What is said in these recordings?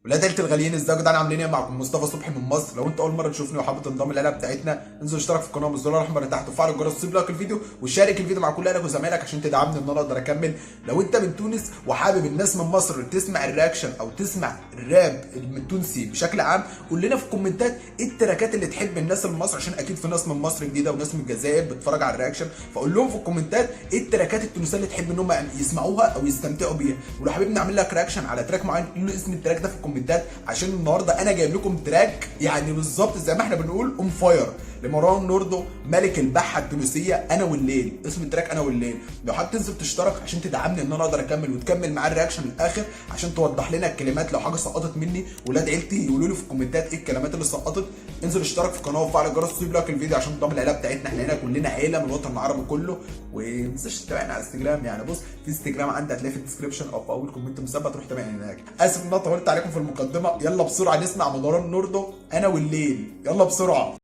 ولاد عيله الغاليين، ازيكم يا جدعان؟ عاملين ايه؟ معكم مصطفى صبحي من مصر. لو انت اول مره تشوفني وحابب تنضم للعيله بتاعتنا، انزل اشترك في القناه بالزرار الاحمر اللي تحت وفعل الجرس وسيب لايك الفيديو وشارك الفيديو مع كل اهلك وزمايلك عشان تدعمني ان انا اقدر اكمل. لو انت من تونس وحابب الناس من مصر تسمع الرياكشن او تسمع الراب التونسي بشكل عام، قول لنا في الكومنتات ايه التراكات اللي تحب الناس من مصر، عشان اكيد في ناس من مصر جديده وناس من الجزائر بتتفرج على الرياكشن. فقول لهم في الكومنتات ايه التراكات التونسيه اللي تحب ان هم يسمعوها او يستمتعوا بيها. ولو حابب نعمل لك رياكشن على تراك معين، قول له اسم التراك ده في الكومنتات، عشان النهارده انا جايب لكم تراك يعني بالظبط زي ما احنا بنقول اون فاير لمروان نوردو ملك البحه التونسيه، انا والليل. اسم التراك انا والليل. لو حابب تنزل تشترك عشان تدعمني ان انا اقدر اكمل وتكمل معاه الرياكشن للاخر، عشان توضح لنا الكلمات لو حاجه سقطت مني. ولاد عيلتي يقولوا لي في الكومنتات ايه الكلمات اللي سقطت. انزل اشترك في القناه وفعل الجرس وسيب لايك الفيديو عشان تضم العيله بتاعتنا. احنا هنا كلنا عيله من الوطن العربي كله. وما تنساش تتابعنا على انستجرام. يعني بص، في انستجرام عندي هتلاقي في الديسكربشن او في اول كومنت مثبت، روح تابعني هناك. اسف ان انا طولت عليكم في المقدمه. يلا بسرعه نسمع مروان نوردو انا والليل. يلا بسرعه.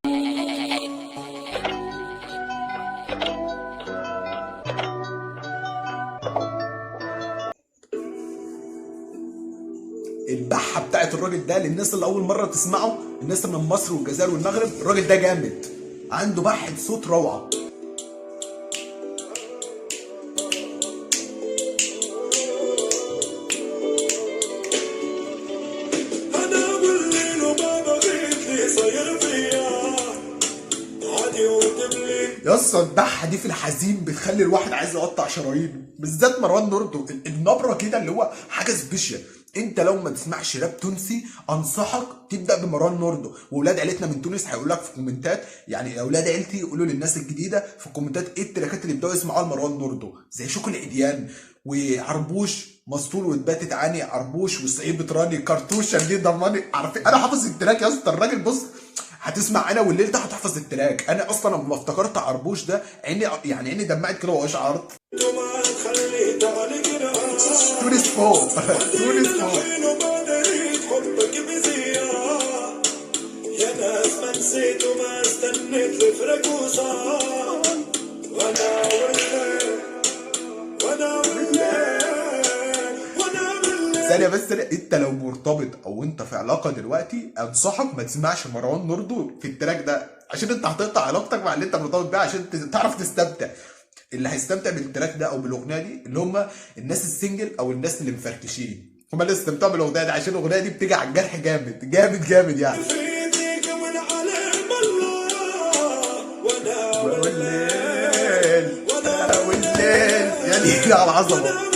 البحه بتاعت الراجل ده للناس اللي اول مره تسمعه، الناس اللي من مصر والجزائر والمغرب. الراجل ده جامد، عنده بحه صوت روعه. انا والليل وما بغيت لي صاير فيا عادي وتبلي. يا اسطى البحه دي في الحزين بتخلي الواحد عايز يقطع شرايينه، بالذات مروان نوردو. النبره كده اللي هو حاجه سبيشال. انت لو ما تسمعش راب تونسي انصحك تبدا بمروان نوردو. واولاد عيلتنا من تونس هيقول لك في الكومنتات، يعني اولاد عيلتي يقولوا للناس الجديده في الكومنتات ايه التراكات اللي يبداوا يسمعوها لمروان نوردو، زي شوك العديان وعربوش مسطول وتبات تعاني، عربوش والصعيد بتراني كرتوشه دي ضماني. عارفين انا حافظ التراك يا اسطى. الراجل بص، هتسمع انا والليل ده هتحفظ التراك. انا اصلا لما افتكرت عربوش ده عيني يعني عيني دمعت كده واشعرت. وما تخليت عليك ناس تونس فوق تونس فوق. الحين وما دريت حبك بزيا يا ناس ما نسيت وما استنيت لفرق وصار وانا والليل وانا والليل وانا بالليل. ثانية بس، انت لو مرتبط او انت في علاقة دلوقتي انصحك ما تسمعش مروان نوردو في التراك ده، عشان انت هتقطع علاقتك مع اللي انت مرتبط بيه عشان تعرف تستمتع. اللي هيستمتع بالتراك ده او بالاغنية دي اللي هم الناس السنجل او الناس اللي مفركشين، هم اللي استمتعوا بالاغنية دي، عشان الاغنية دي بتيجي على الجرح جامد جامد جامد يعني. في ايديك من علم الله وانا والليل وانا والليل يا ليل على العظمة.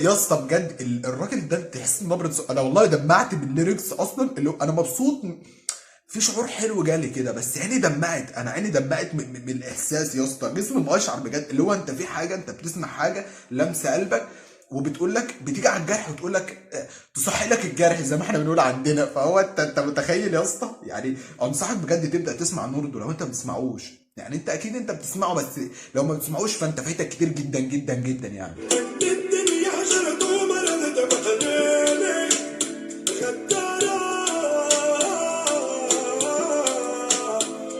يا اسطى بجد الراجل ده تحس نبره انا والله دمعت بالليركس اصلا. اللي انا مبسوط، في شعور حلو جالي كده، بس عيني دمعت. انا عيني دمعت من الاحساس يا اسطى. جسمي مقشعر بجد. اللي هو انت في حاجه، انت بتسمع حاجه لمسه قلبك وبتقول لك، بتيجي على الجرح وتقول لك تصحي لك الجرح زي ما احنا بنقول عندنا. فهو انت متخيل يا اسطى؟ يعني انصحك بجد تبدا تسمع نوردو لو انت ما بتسمعوش. يعني انت اكيد انت بتسمعه، بس لو ما بتسمعوش فانت فايتك كتير جدا جدا جدا يعني. الدنيا حشرت ومرضت بخليلي غدارة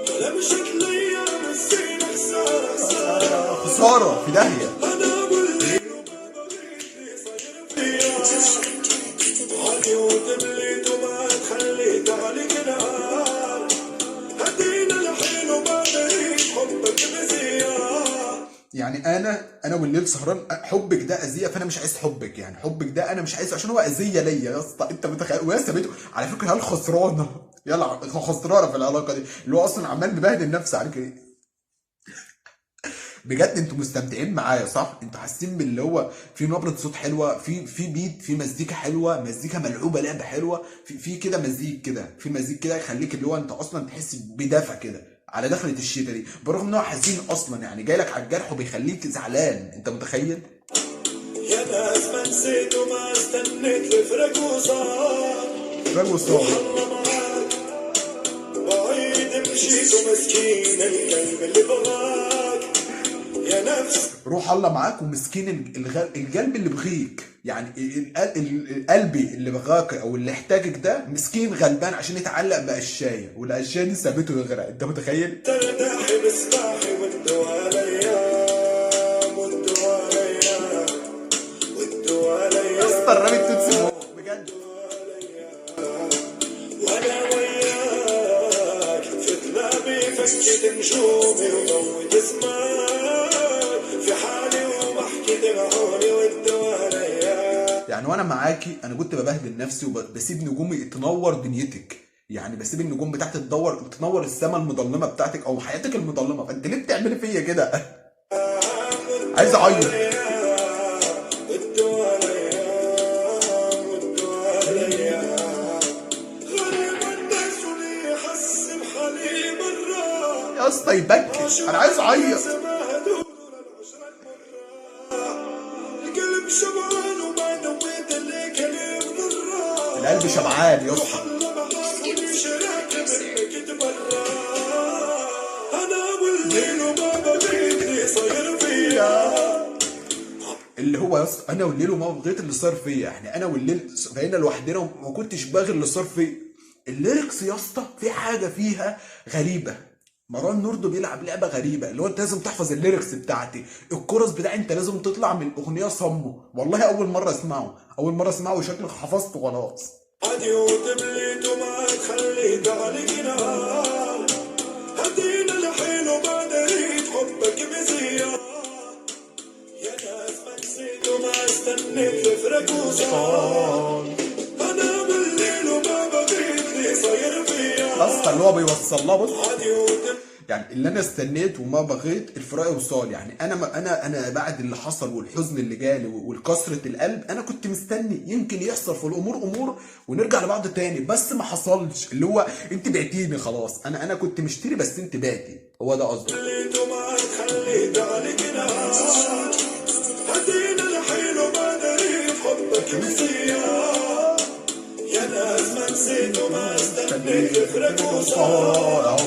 على مشت الايام السنين خسارة خسارة خساره في داهيه. انا والليل وما بغيت لي صاير فيا عادي وتبليت وما تخليت عليك نار هدينا الحين وما دريت حبك بزيا. يعني انا والليل سهران. حبك ده اذيه، فانا مش عايز حبك. يعني حبك ده انا مش عايزه عشان هو اذيه ليا يا اسطى. انت متخيل؟ ويا سابته على فكره، هي الخسرانه يلا خسرانه في العلاقه دي، اللي هو اصلا عمال مبهدل نفسه عليك ايه. بجد انتوا مستمتعين معايا صح؟ انتوا حاسين باللي هو في نبره صوت حلوه، في بيت، في مزيكا حلوه، مزيكا ملعوبه لعبه حلوه، في كده مزيك كده، في مزيك كده يخليك اللي هو انت اصلا تحس بدفى كده على دخلة الشتاء دي، برغم ان هو حزين اصلا. يعني جاي لك على الجرح وبيخليك زعلان. انت متخيل؟ يا ناس ما نسيت وما استنيت لفرق وصار رجل صار. والله معاك بعيد مشيت ومسكين القلب اللي بغاك يا نفس روح الله معاك. ومسكين القلب اللي بغيك، يعني قلبي اللي بغاك او اللي احتاجك ده مسكين غلبان عشان يتعلق بقشايه، والقشايه دي سابته يغرق. انت متخيل؟ ترتاحي بسلاحي وانتوا عليا وانتوا عليا وانتوا عليا يا اسطى الراجل توتسي بجد. وانا وياك في كلابي فكت نجومي وضويت اسمك في حالي وبحكي تبعوني وانتوا عليا. يعني وانا معاكي انا كنت ببهدل نفسي وبسيب نجومي تنور دنيتك، يعني بسيب النجوم بتاعتي تنور السما المظلمه بتاعتك او حياتك المظلمه، فانت ليه بتعملي فيا كده؟ عايز اعيط. وانتوا عليا وانتوا عليا غريب الناس ولي حس بحالي مرة يا اسطى يبكي، انا عايز اعيط. القلب شبعان وما نويت اللي كان مضرة القلب شبعان يا اسطى. انا والليل وما بغيت لي صاير فيا اللي هو يا اسطى انا والليل وما بغيت اللي صار فيا، يعني انا والليل بقينا لوحدنا وما كنتش باغي اللي صار فيا. الليركس يا اسطى في حاجه فيها غريبه. مروان نوردو بيلعب لعبه غريبه، اللي هو انت لازم تحفظ الليركس بتاعتي، الكورس بتاعي انت لازم تطلع من الاغنيه صمه. والله اول مره اسمعه وشكلك حفظته خلاص. عادي وتبليت وما تخليت عليك نهار هدينا الحين وما دريت حبك بزيار يا ناس ما نسيت وما استنيت لفرق وصار انا بالليل وما بغيت لي صاير فيا اصلا اللي هو بيوصل لها بص، عادي وتبليت يعني اللي انا استنيت وما بغيت الفراق وصال. يعني انا بعد اللي حصل والحزن اللي جالي والكسره القلب انا كنت مستني يمكن يحصل في الامور امور ونرجع لبعض تاني، بس ما حصلش. اللي هو انت بعتيني خلاص، انا كنت مشتري بس انت بعتي، هو ده قصدي. وما تخليت عليك نهار هدينا الحين وما دريت حبك بزيار يا ناس ما نسيت وما استنيت لفرق وصار.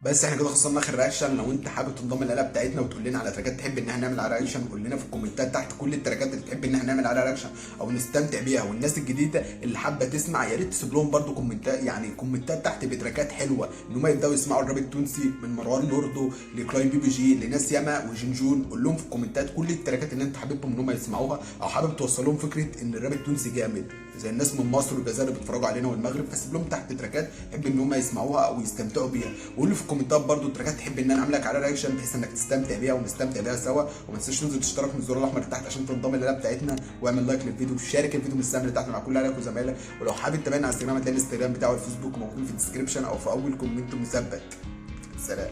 بس احنا كده خلصنا اخر رياكشن. لو انت حابب تنضم للعيله بتاعتنا وتقول لنا على تراكات تحب ان احنا نعمل عليها رياكشن، قول لنا في الكومنتات تحت كل التراكات اللي تحب ان احنا نعمل عليها رياكشن او نستمتع بيها. والناس الجديده اللي حابه تسمع يا ريت تسيب لهم برده كومنتات، يعني كومنتات تحت بتراكات حلوه ان هم يبداوا يسمعوا الراب التونسي من مروان نوردو لكلاين بي بي جي لناس ياما وجنجون. قول لهم في الكومنتات كل التراكات اللي انت حاببهم ان هم يسمعوها، او حابب توصل لهم فكره ان الراب التونسي جامد زي الناس من مصر والجزائر اللي بيتفرجوا علينا والمغرب، فسيب لهم تحت تراكات تحب ان هم يسمعوها او يستمتعوا بيها. وقول لي في الكومنتات برده تراكات تحب ان انا اعمل لك على رياكشن بحيث انك تستمتع بيها ونستمتع بيها سوا. وما تنساش تنزل تشترك من الزر الاحمر اللي تحت عشان تنضم للعيله بتاعتنا، واعمل لايك للفيديو وشارك الفيديو من السهم اللي تحت مع كل اهلك وزمايلك. ولو حابب تتابعنا على انستجرام هتلاقي الانستجرام بتاعه والفيسبوك موجودين في الديسكربشن او في اول كومنت مثبت. سلام.